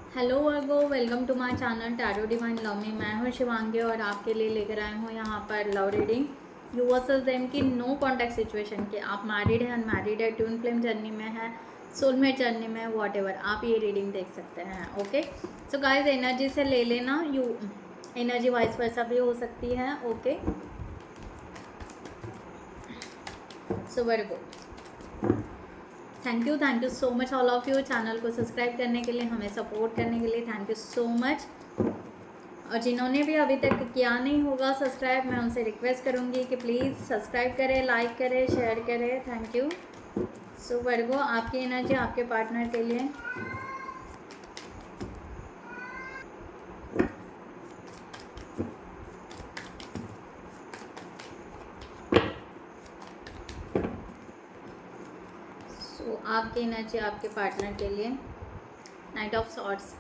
Hello Virgo, welcome to my channel tarot divine love में। मैं हूँ शिवांगी और आपके लिए लेकर आई हूँ यहाँ पर love reading you versus them की नो कॉन्टैक्ट सिचुएशन के। आप मैरिड है, अनमैरिड है, ट्विन फ्लेम जर्नी में है, सोलमेट जर्नी में, वॉट आप ये रीडिंग देख सकते हैं। ओके, सो गाइज एनर्जी से ले लेना, यू एनर्जी वाइस वर्सा भी हो सकती है। Okay, so Virgo thank you so much all of you. Channel को सब्सक्राइब करने के लिए, हमें सपोर्ट करने के लिए थैंक यू सो मच। और जिन्होंने भी अभी तक किया नहीं होगा सब्सक्राइब, मैं उनसे रिक्वेस्ट करूँगी कि प्लीज़ सब्सक्राइब करें, लाइक करें, शेयर करें। Thank you. सो वर्गो, आपकी एनर्जी आपके पार्टनर के लिए। सो आपकी एनर्जी आपके पार्टनर के लिए, night of sorts.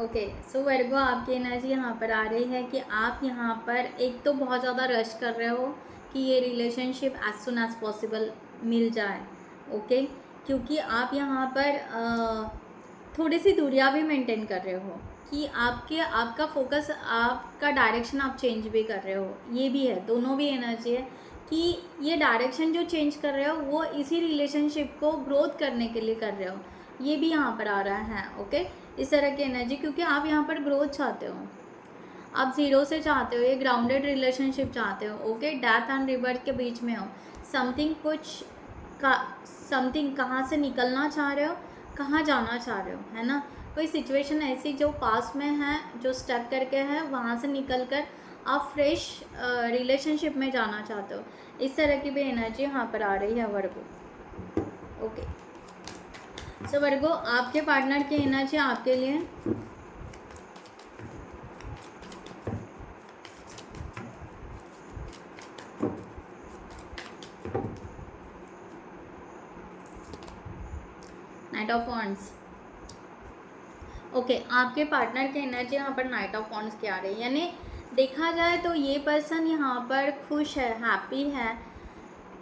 Okay, so Virgo, आपकी एनर्जी यहाँ पर आ रही है कि आप यहाँ पर एक तो बहुत ज़्यादा रश कर रहे हो कि ये relationship as soon as possible मिल जाए। ओके, क्योंकि आप यहाँ पर थोड़ी सी दूरियाँ भी मेंटेन कर रहे हो कि आपका फोकस, आपका डायरेक्शन आप चेंज भी कर रहे हो। ये भी है, दोनों भी एनर्जी है कि ये डायरेक्शन जो चेंज कर रहे हो वो इसी रिलेशनशिप को ग्रोथ करने के लिए कर रहे हो। ये भी यहाँ पर आ रहा है। ओके, इस तरह की एनर्जी, क्योंकि आप यहाँ पर ग्रोथ चाहते हो, आप ज़ीरो से चाहते हो, ये ग्राउंडेड रिलेशनशिप चाहते हो। ओके, डेथ एंड रिबर्थ के बीच में हो, समथिंग कुछ का समथिंग कहाँ से निकलना चाह रहे हो, कहाँ जाना चाह रहे हो, है ना। कोई सिचुएशन ऐसी जो पास में है, जो स्टक करके है, वहाँ से निकल कर आप फ्रेश रिलेशनशिप में जाना चाहते हो। इस तरह की भी एनर्जी यहाँ पर आ रही है वर्गो। ओके, सो वर्गो, आपके पार्टनर की एनर्जी आपके लिए। Night of wands. ओके, आपके पार्टनर की एनर्जी यहाँ पर नाइट ऑफ वॉन्ड्स की आ रही है, यानी देखा जाए तो ये पर्सन यहाँ पर खुश है, हैप्पी है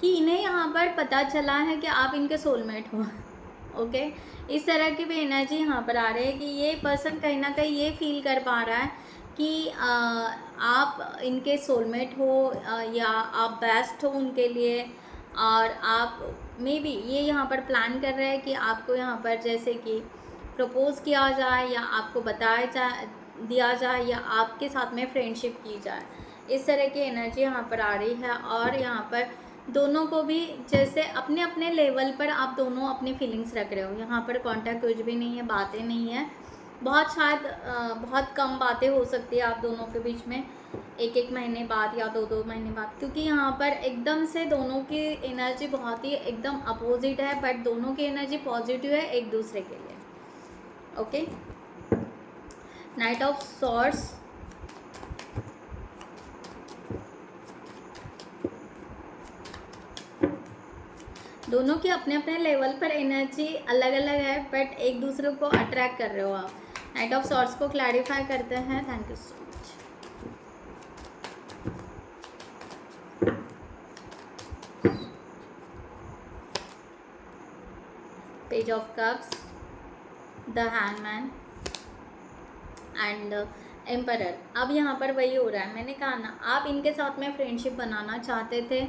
कि इन्हें यहाँ पर पता चला है कि आप इनके सोलमेट हो। ओके, इस तरह की भी एनर्जी यहाँ पर आ रही है कि ये पर्सन कहीं ना कहीं ये फील कर पा रहा है कि आप इनके सोलमेट हो, या आप बेस्ट हो उनके लिए। और आप मे बी ये यहाँ पर प्लान कर रहे हैं कि आपको यहाँ पर जैसे कि प्रपोज़ किया जाए, या आपको दिया जाए, या आपके साथ में फ्रेंडशिप की जाए। इस तरह की एनर्जी यहाँ पर आ रही है। और यहाँ पर दोनों को भी जैसे अपने अपने लेवल पर आप दोनों अपनी फीलिंग्स रख रहे हो। यहाँ पर कांटेक्ट कुछ भी नहीं है, बातें नहीं है, बहुत शायद बहुत कम बातें हो सकती है आप दोनों के बीच में, एक एक महीने बाद या दो दो महीने बाद, क्योंकि यहाँ पर एकदम से दोनों की एनर्जी बहुत ही एकदम अपोजिट है, बट दोनों की एनर्जी पॉजिटिव है एक दूसरे के लिए। Okay, night of swords. दोनों की अपने अपने लेवल पर एनर्जी अलग अलग है, बट एक दूसरे को अट्रैक्ट कर रहे हो आप। नाइट ऑफ सॉर्ड्स को क्लैरिफाई करते हैं। Thank you so much. Page of cups, the hangman and emperor. अब यहाँ पर वही हो रहा है, मैंने कहा ना, आप इनके साथ में फ्रेंडशिप बनाना चाहते थे,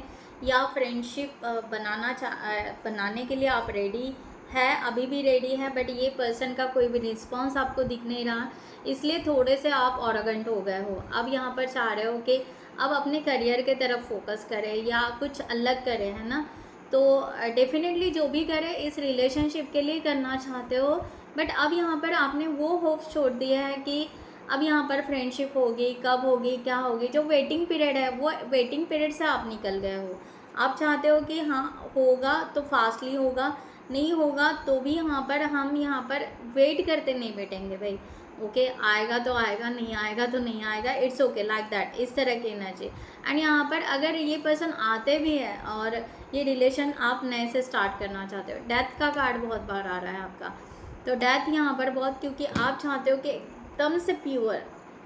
या फ्रेंडशिप बनाने के लिए आप रेडी है, अभी भी रेडी है, बट ये पर्सन का कोई भी रिस्पॉन्स आपको दिख नहीं रहा, इसलिए थोड़े से आप ऑर्गेंट हो गए हो। अब यहाँ पर चाह रहे हो कि अब अपने करियर के तरफ फोकस करें या कुछ अलग करें, है ना। तो डेफिनेटली जो भी करें इस रिलेशनशिप के लिए करना चाहते हो, बट अब यहाँ पर आपने वो होप्स छोड़ दिया है कि अब यहाँ पर फ्रेंडशिप होगी, कब होगी, क्या होगी। जो वेटिंग पीरियड है, वो वेटिंग पीरियड से आप निकल गए हो। आप चाहते हो कि हाँ होगा तो फास्टली होगा, नहीं होगा तो भी हम यहाँ पर वेट करते नहीं बैठेंगे भाई। ओके, आएगा तो आएगा, नहीं आएगा तो नहीं आएगा, इट्स ओके लाइक दैट, इस तरह की एनर्जी। एंड यहाँ पर अगर ये पर्सन आते भी है और ये रिलेशन आप नए से स्टार्ट करना चाहते हो, डेथ का कार्ड बहुत बार आ रहा है आपका, तो डेथ यहाँ पर बहुत, क्योंकि आप चाहते हो कि एकदम से प्योर,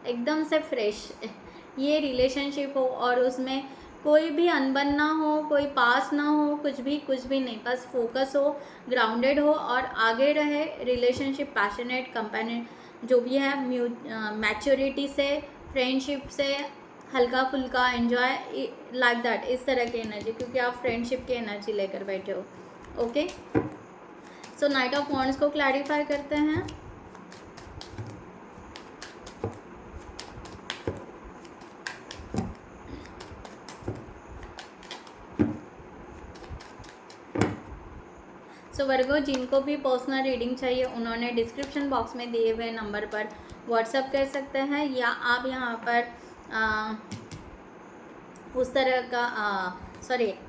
एकदम से फ्रेश ये रिलेशनशिप हो, और उसमें कोई भी अनबन ना हो, कोई पास ना हो, कुछ भी नहीं, बस फोकस हो, ग्राउंडेड हो और आगे रहे रिलेशनशिप, पैशनेट, जो भी है मैच्योरिटी से, फ्रेंडशिप से, हल्का फुल्का एंजॉय लाइक दैट, इस तरह की एनर्जी, क्योंकि आप फ्रेंडशिप की एनर्जी लेकर बैठे हो। Okay, so night of wands को क्लैरिफाई करते हैं। सो वर्गो, जिनको भी पर्सनल रीडिंग चाहिए उन्होंने डिस्क्रिप्शन बॉक्स में दिए हुए नंबर पर व्हाट्सएप कर सकते हैं, या आप यहाँ पर उस तरह का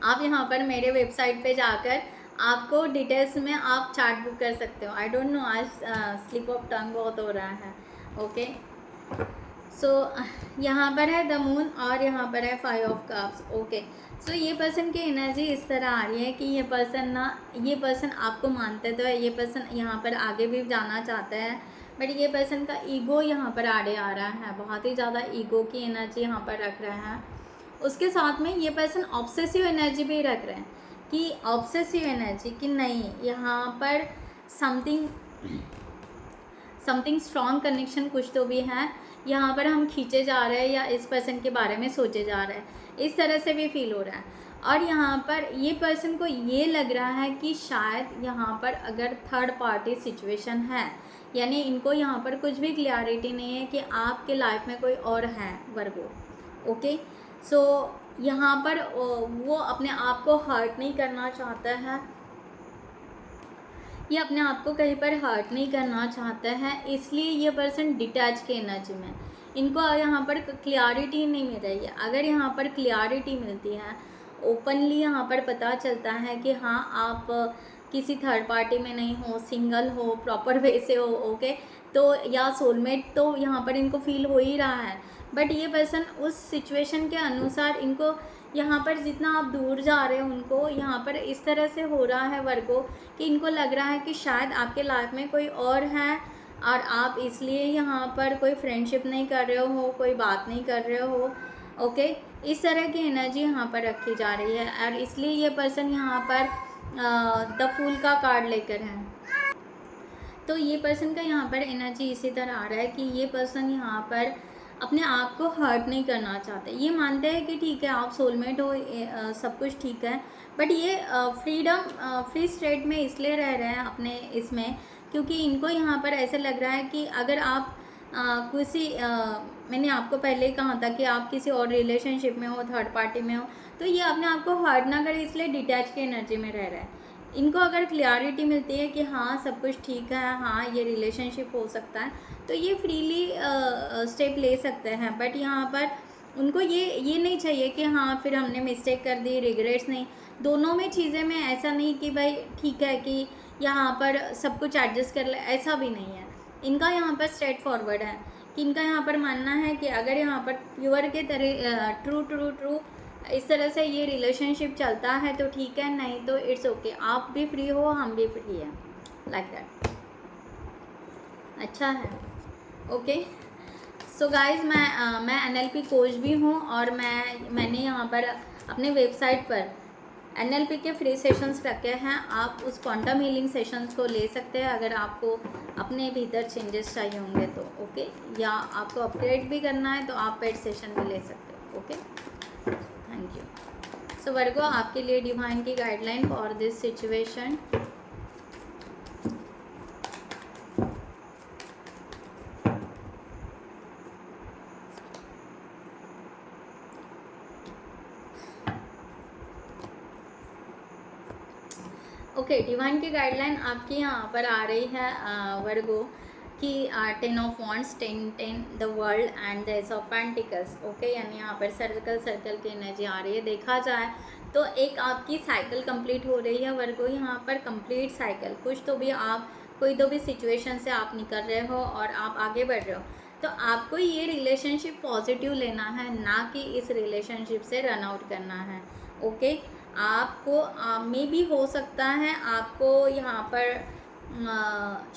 आप यहाँ पर मेरे वेबसाइट पे जाकर आपको डिटेल्स में आप चार्ट बुक कर सकते हो। आई डोंट नो, आज स्लिप ऑफ टंग बहुत हो रहा है। ओके, सो यहाँ पर है द मून और यहाँ पर है 5 ऑफ कप्स। ओके, सो ये पर्सन की एनर्जी इस तरह आ रही है कि ये पर्सन आपको मानते तो है, ये पर्सन यहाँ पर आगे भी जाना चाहता है, बट ये पर्सन का ईगो यहाँ पर आड़े आ रहा है, बहुत ही ज़्यादा ईगो की एनर्जी यहाँ पर रख रहा है। उसके साथ में ये पर्सन ऑब्सेसिव एनर्जी भी रख रहे हैं, कि ऑब्सेसिव एनर्जी कि नहीं, यहाँ पर समथिंग स्ट्रॉन्ग कनेक्शन कुछ तो भी है, यहाँ पर हम खींचे जा रहे हैं या इस पर्सन के बारे में सोचे जा रहे हैं, इस तरह से भी फील हो रहा है। और यहाँ पर ये पर्सन को ये लग रहा है कि शायद यहाँ पर अगर थर्ड पार्टी सिचुएशन है, यानी इनको यहाँ पर कुछ भी क्लियरिटी नहीं है कि आपके लाइफ में कोई और है वर्गो। ओके, सो यहाँ पर वो अपने आप को हर्ट नहीं करना चाहता है, ये अपने आप को कहीं पर हर्ट नहीं करना चाहता है, इसलिए ये पर्सन डिटैच के एनर्जी में, इनको यहाँ पर क्लियरिटी नहीं मिल रही है। अगर यहाँ पर क्लियरिटी मिलती है, ओपनली यहाँ पर पता चलता है कि हाँ आप किसी थर्ड पार्टी में नहीं हो, सिंगल हो, प्रॉपर वे से हो, ओके, तो या सोलमेट तो यहाँ पर इनको फील हो ही रहा है, बट ये पर्सन उस सिचुएशन के अनुसार इनको यहाँ पर जितना आप दूर जा रहे हो, उनको यहाँ पर इस तरह से हो रहा है वर्गो कि इनको लग रहा है कि शायद आपके लाइफ में कोई और है और आप इसलिए यहाँ पर कोई फ्रेंडशिप नहीं कर रहे हो, कोई बात नहीं कर रहे हो। ओके, इस तरह की एनर्जी यहाँ पर रखी जा रही है, और इसलिए ये पर्सन यहाँ पर द फूल का कार्ड लेकर है। तो ये पर्सन का यहाँ पर एनर्जी इसी तरह आ रहा है कि ये पर्सन यहाँ पर अपने आप को हर्ट नहीं करना चाहते, ये मानते हैं कि ठीक है आप सोलमेट हो, सब कुछ ठीक है, बट ये फ्री स्टेट में इसलिए रह रहे हैं अपने इसमें, क्योंकि इनको यहाँ पर ऐसे लग रहा है कि अगर आप मैंने आपको पहले ही कहा था कि आप किसी और रिलेशनशिप में हो, थर्ड पार्टी में हो, तो ये अपने आप को हर्ट ना करे, इसलिए डिटैच की एनर्जी में रह रहा है। इनको अगर क्लियरिटी मिलती है कि हाँ सब कुछ ठीक है, हाँ ये रिलेशनशिप हो सकता है, तो ये फ्रीली स्टेप ले सकते हैं, बट यहाँ पर उनको ये नहीं चाहिए कि हाँ फिर हमने मिस्टेक कर दी, रिग्रेट्स नहीं, दोनों में चीज़ें में ऐसा नहीं कि भाई ठीक है कि यहाँ पर सब कुछ एडजस्ट कर ले, ऐसा भी नहीं है। इनका यहाँ पर स्ट्रेट फॉरवर्ड है कि इनका यहाँ पर मानना है कि अगर यहाँ पर प्योर के तरह ट्रू इस तरह से ये रिलेशनशिप चलता है तो ठीक है, नहीं तो इट्स ओके, आप भी फ्री हो, हम भी फ्री हैं, लाइक दैट। अच्छा है। ओके, सो गाइज, मैं NLP कोच भी हूँ, और मैंने यहाँ पर अपने वेबसाइट पर NLP के फ्री सेशंस रखे हैं, आप उस क्वांटम हीलिंग सेशंस को ले सकते हैं अगर आपको अपने भीतर चेंजेस चाहिए होंगे तो। ओके, या आपको अपग्रेड भी करना है तो आप पेड सेशन भी ले सकते हो। Okay, thank you. So Virgo, आपके लिए डिवाइन की guideline for this situation. Okay, divine की गाइडलाइन आपकी यहाँ पर आ रही है वर्गो कि 10 of wands, 10 the world and the ace of pentacles. Okay, यानी यहाँ पर सर्कल की एनर्जी आ रही है। देखा जाए तो एक आपकी साइकिल कंप्लीट हो रही है वर्गो, यहाँ पर कंप्लीट साइकिल, कुछ तो भी आप कोई तो भी सिचुएशन से आप निकल रहे हो और आप आगे बढ़ रहे हो, तो आपको ये रिलेशनशिप पॉजिटिव लेना है, ना कि इस रिलेशनशिप से रन आउट करना है। ओके, आपको मे भी हो सकता है आपको यहाँ पर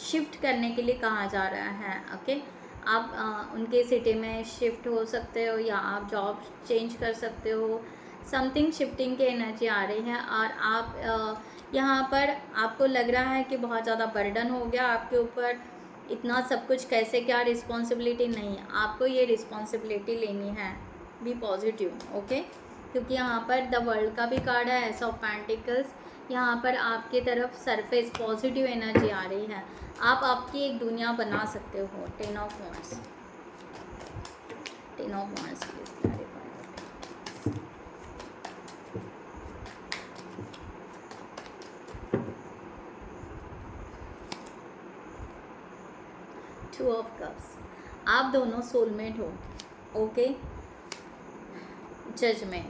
शिफ्ट करने के लिए कहा जा रहा है। ओके, आप उनके सिटी में शिफ्ट हो सकते हो, या आप जॉब चेंज कर सकते हो, समथिंग शिफ्टिंग की एनर्जी आ रही है, और आप यहाँ पर आपको लग रहा है कि बहुत ज़्यादा बर्डन हो गया आपके ऊपर, इतना सब कुछ कैसे क्या रिस्पॉन्सिबिलिटी नहीं है, आपको ये रिस्पॉन्सिबिलिटी लेनी है। Be positive, okay. क्योंकि यहाँ पर द वर्ल्ड का भी कार्ड है, एस ऑफ पेंटिकल्स। यहाँ पर आपकी तरफ सरफेस पॉजिटिव एनर्जी आ रही है, आप आपकी एक दुनिया बना सकते हो। 10 of wands, 10 of wands please clarify. 2 of cups, आप दोनों सोलमेट हो, okay. Judgement,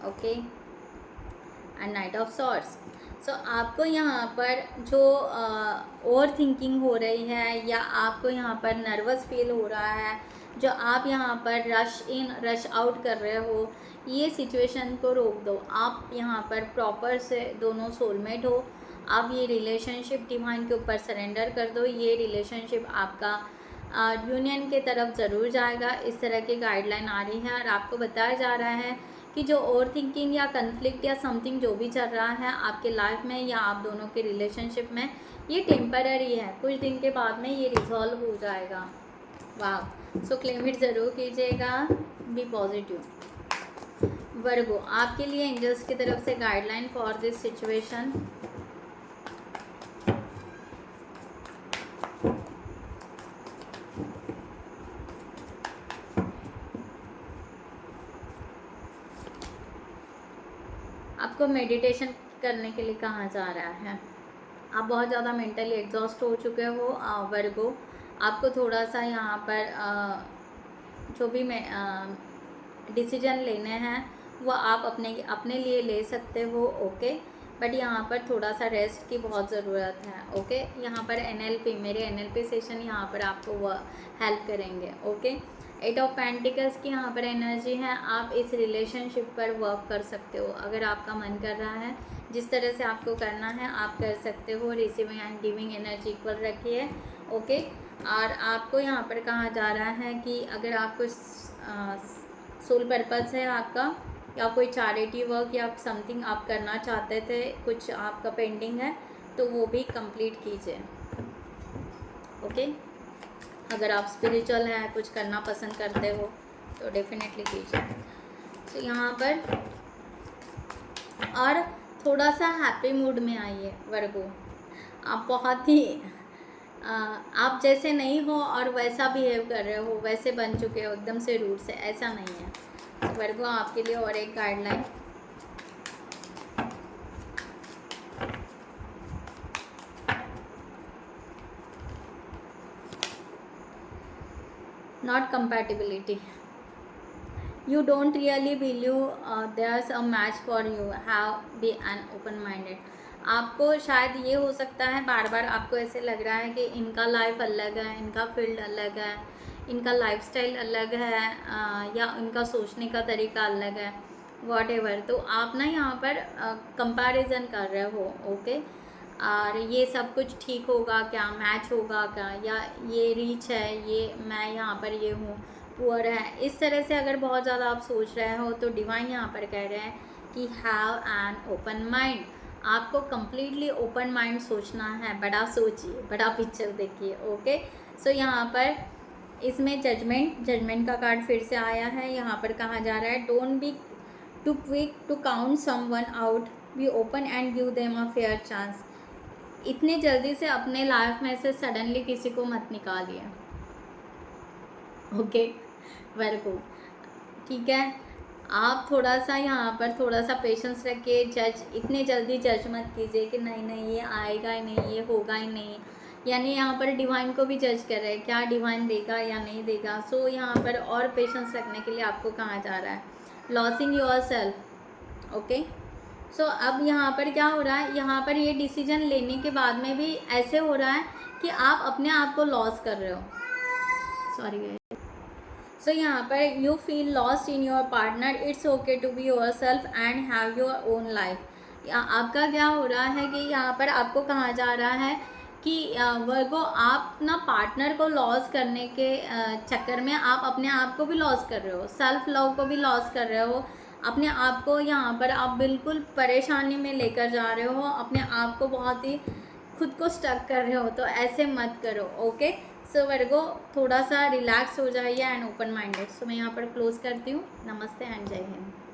okay. And knight of swords. So आपको यहाँ पर जो ओवर थिंकिंग हो रही है या आपको यहाँ पर नर्वस फील हो रहा है, जो आप यहाँ पर रश इन रश आउट कर रहे हो, ये सिचुएशन को रोक दो। आप यहाँ पर प्रॉपर से दोनों सोलमेट हो, आप ये रिलेशनशिप डिवाइन के ऊपर सरेंडर कर दो। ये रिलेशनशिप आपका यूनियन के तरफ ज़रूर जाएगा, इस तरह की गाइडलाइन आ रही है। और आपको बताया जा रहा है कि जो ओवर थिंकिंग या कन्फ्लिक्ट या समथिंग जो भी चल रहा है आपके लाइफ में या आप दोनों के रिलेशनशिप में, ये टेम्पररी है, कुछ दिन के बाद में ये रिजॉल्व हो जाएगा। वाह, सो क्लेम इट ज़रूर कीजिएगा, बी पॉजिटिव। वर्गो, आपके लिए एंजल्स की तरफ से गाइडलाइन फॉर दिस सिचुएशन। आपको मेडिटेशन करने के लिए कहा जा रहा है, आप बहुत ज़्यादा मेंटली एग्जॉस्ट हो चुके हो। वर्गो, आपको थोड़ा सा यहाँ पर जो भी डिसीजन लेने हैं वो आप अपने लिए ले सकते हो, ओके। बट यहाँ पर थोड़ा सा रेस्ट की बहुत ज़रूरत है, ओके। यहाँ पर NLP, मेरे NLP सेशन यहाँ पर आपको वो हेल्प करेंगे, ओके। 8 ऑफ पेंटिकल्स की यहाँ पर एनर्जी है, आप इस रिलेशनशिप पर वर्क कर सकते हो। अगर आपका मन कर रहा है, जिस तरह से आपको करना है आप कर सकते हो। Receiving end giving energy equal रखिए, ओके। और आपको यहाँ पर कहा जा रहा है कि अगर आपको सोल पर्पस है आपका, या कोई चैरिटी वर्क या समथिंग आप करना चाहते थे, कुछ आपका पेंडिंग है, तो वो भी कंप्लीट कीजिए, ओके। अगर आप स्पिरिचुअल हैं, कुछ करना पसंद करते हो, तो डेफिनेटली कीजिए। तो यहाँ पर और थोड़ा सा हैप्पी मूड में आइए वर्गो। आप बहुत ही आप जैसे नहीं हो और वैसा बिहेव कर रहे हो, वैसे बन चुके हो एकदम से रूट से, ऐसा नहीं है। तो वर्गो, आपके लिए और एक guideline. Not compatibility. You don't really believe there's a match for you. Have be an open-minded. आपको शायद ये हो सकता है, बार बार आपको ऐसे लग रहा है कि इनका लाइफ अलग है, इनका फील्ड अलग है, इनका लाइफस्टाइल अलग है, या इनका सोचने का तरीका अलग है, वॉटेवर। तो आप ना यहाँ पर कंपैरिजन कर रहे हो, ओके। और ये सब कुछ ठीक होगा क्या, मैच होगा क्या, या ये रीच है, ये मैं यहाँ पर ये हूँ, पुअर है, इस तरह से अगर बहुत ज़्यादा आप सोच रहे हो, तो डिवाइन यहाँ पर कह रहे हैं कि हैव एन ओपन माइंड। आपको कम्प्लीटली ओपन माइंड सोचना है, बड़ा सोचिए, बड़ा पिक्चर देखिए, ओके। सो यहाँ पर इसमें जजमेंट का कार्ड फिर से आया है। यहाँ पर कहा जा रहा है, don't be too quick to count someone out, be open and give them a fair chance. इतने जल्दी से अपने लाइफ में से सडनली किसी को मत निकालिए, ओके वर्गो, ठीक है। आप थोड़ा सा यहाँ पर थोड़ा सा पेशेंस रखिए। इतने जल्दी जज मत कीजिए कि नहीं नहीं ये आएगा ही नहीं, ये होगा ही नहीं। यानी यहाँ पर डिवाइन को भी जज कर रहे हैं, क्या डिवाइन देगा या नहीं देगा। सो यहाँ पर और पेशेंस रखने के लिए आपको कहा जा रहा है, लॉसिंग योर सेल्फ, ओके। सो अब यहाँ पर क्या हो रहा है, यहाँ पर ये डिसीजन लेने के बाद में भी ऐसे हो रहा है कि आप अपने आप को लॉस कर रहे हो, सॉरी। सो यहाँ पर you feel lost in your partner, it's okay to be yourself and have your own life. आपका क्या हो रहा है कि यहाँ पर आपको कहा जा रहा है कि वर्गो, आप ना पार्टनर को लॉस करने के चक्कर में आप अपने आप को भी लॉस कर रहे हो, सेल्फ लव को भी लॉस कर रहे हो। अपने आप को यहाँ पर आप बिल्कुल परेशानी में लेकर जा रहे हो, अपने आप को बहुत ही खुद को स्टक कर रहे हो तो ऐसे मत करो। ओके, सो वर्गो थोड़ा सा रिलैक्स हो जाइए एंड ओपन माइंडेड। सो मैं यहाँ पर क्लोज करती हूँ। नमस्ते एंड जय हिंद।